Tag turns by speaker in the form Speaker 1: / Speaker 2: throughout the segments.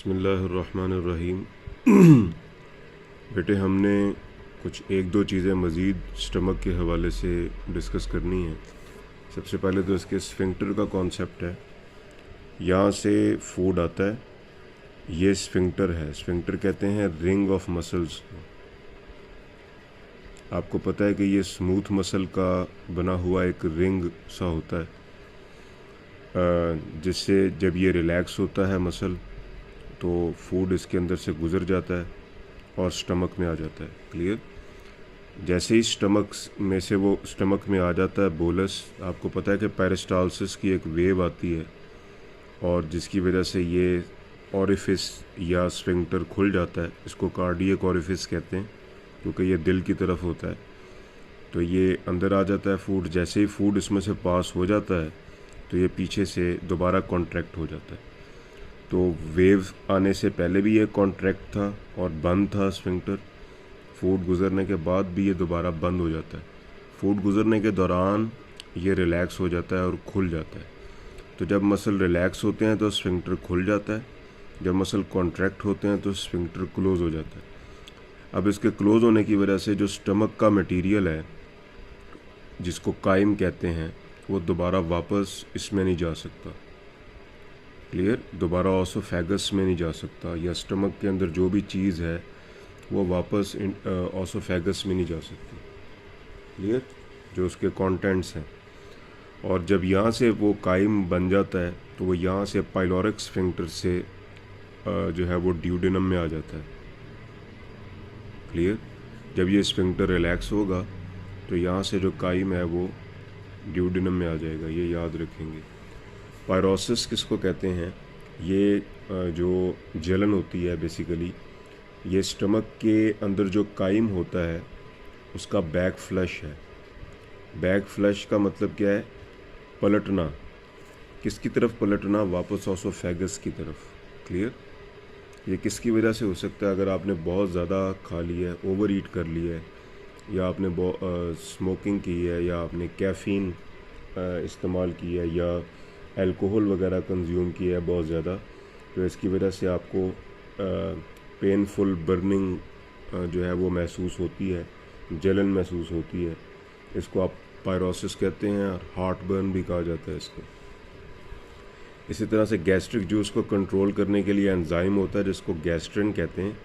Speaker 1: बिस्मिल्लाहिर्रहमानिर्रहीम। बेटे, हमने कुछ एक दो चीज़ें मज़ीद स्टमक के हवाले से डिस्कस करनी है। सबसे पहले तो इसके स्फिंक्टर का कॉन्सेप्ट है। यहाँ से फूड आता है, ये स्फिंक्टर है। स्फिंक्टर कहते हैं रिंग ऑफ मसल्स। आपको पता है कि ये स्मूथ मसल का बना हुआ एक रिंग सा होता है, जिससे जब ये रिलैक्स होता है मसल तो फूड इसके अंदर से गुज़र जाता है और स्टमक में आ जाता है। क्लियर? जैसे ही स्टमक में से वो स्टमक में आ जाता है बोलस, आपको पता है कि पेरिस्टालसिस की एक वेव आती है और जिसकी वजह से ये ऑरिफिस या स्फिंक्टर खुल जाता है। इसको कार्डियक ऑरिफिस कहते हैं क्योंकि ये दिल की तरफ होता है। तो ये अंदर आ जाता है फूड। जैसे ही फूड इसमें से पास हो जाता है तो ये पीछे से दोबारा कॉन्ट्रैक्ट हो जाता है। तो वेव आने से पहले भी ये कॉन्ट्रैक्ट था और बंद था स्फिंक्टर। फूड गुज़रने के बाद भी ये दोबारा बंद हो जाता है। फूड गुज़रने के दौरान ये रिलैक्स हो जाता है और खुल जाता है। तो जब मसल रिलैक्स होते हैं तो स्फिंक्टर खुल जाता है, जब मसल कॉन्ट्रैक्ट होते हैं तो स्फिंक्टर क्लोज़ हो जाता है। अब इसके क्लोज़ होने की वजह से जो स्टमक का मटेरियल है, जिसको काइम कहते हैं, वो दोबारा वापस इसमें नहीं जा सकता। क्लियर? दोबारा ऑसोफेगस में नहीं जा सकता, या स्टमक के अंदर जो भी चीज़ है वो वापस ऑसोफेगस में नहीं जा सकती। क्लियर? जो उसके कंटेंट्स हैं। और जब यहाँ से वो काइम बन जाता है तो वो यहाँ से पाइलोरिक स्फिंक्टर से जो है वो ड्यूडेनम में आ जाता है। क्लियर? जब ये स्फिंक्टर रिलैक्स होगा तो यहाँ से जो काइम है वो ड्यूडेनम में आ जाएगा। ये याद रखेंगे। पायरोसिस किसको कहते हैं? ये जो जलन होती है बेसिकली, ये स्टमक के अंदर जो काइम होता है उसका बैक फ्लश है। बैक फ्लश का मतलब क्या है? पलटना। किसकी तरफ पलटना? वापस ऑसोफेगस की तरफ। क्लियर? ये किसकी वजह से हो सकता है? अगर आपने बहुत ज़्यादा खा लिया है, ओवर ईट कर लिया है, या आपने स्मोकिंग की है, या आपने कैफ़ीन इस्तेमाल की है, या अल्कोहल वगैरह कंज्यूम किया है बहुत ज़्यादा, तो इसकी वजह से आपको पेनफुल बर्निंग जो है वो महसूस होती है, जलन महसूस होती है। इसको आप पायरोसिस कहते हैं और हार्ट बर्न भी कहा जाता है इसको। इसी तरह से गैस्ट्रिक जूस को कंट्रोल करने के लिए एंजाइम होता है जिसको गैस्ट्रिन कहते हैं।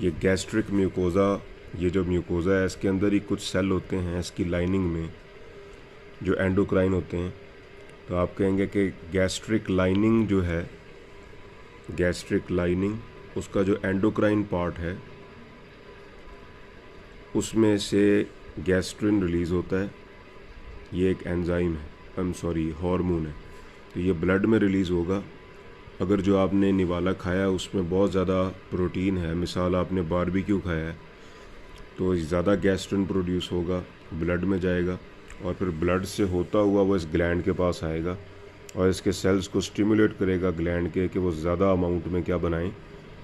Speaker 1: ये गैस्ट्रिक म्यूकोज़ा, ये जो म्यूकोज़ा है इसके अंदर ही कुछ सेल होते हैं इसकी लाइनिंग में जो एंडोक्राइन होते हैं। तो आप कहेंगे कि गैस्ट्रिक लाइनिंग जो है, गैस्ट्रिक लाइनिंग, उसका जो एंडोक्राइन पार्ट है उसमें से गैस्ट्रिन रिलीज़ होता है। ये एक एंजाइम है, हार्मोन है। तो ये ब्लड में रिलीज़ होगा। अगर जो आपने निवाला खाया उसमें बहुत ज़्यादा प्रोटीन है, मिसाल आपने बारबेक्यू खाया है, तो ज़्यादा गैस्ट्रिन प्रोड्यूस होगा, ब्लड में जाएगा और फिर ब्लड से होता हुआ वो इस ग्लैंड के पास आएगा और इसके सेल्स को स्टिमुलेट करेगा ग्लैंड के कि वो ज़्यादा अमाउंट में क्या बनाएं?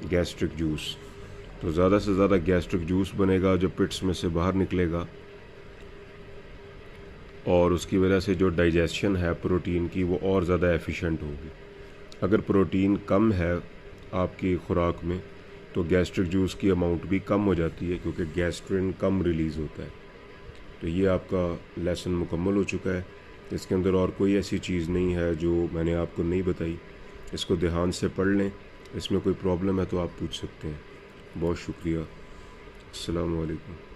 Speaker 1: Gastric juice. तो ज़्यादा से ज़्यादा गैस्ट्रिक जूस बनेगा जो पिट्स में से बाहर निकलेगा और उसकी वजह से जो डाइजेशन है प्रोटीन की वो और ज़्यादा एफिशिएंट होगी। अगर प्रोटीन कम है आपकी खुराक में तो गैस्ट्रिक जूस की अमाउंट भी कम हो जाती है क्योंकि गैस्ट्रिन कम रिलीज़ होता है। तो ये आपका लेसन मुकम्मल हो चुका है। इसके अंदर और कोई ऐसी चीज़ नहीं है जो मैंने आपको नहीं बताई। इसको ध्यान से पढ़ लें। इसमें कोई प्रॉब्लम है तो आप पूछ सकते हैं। बहुत शुक्रिया। अस्सलामु अलैकुम।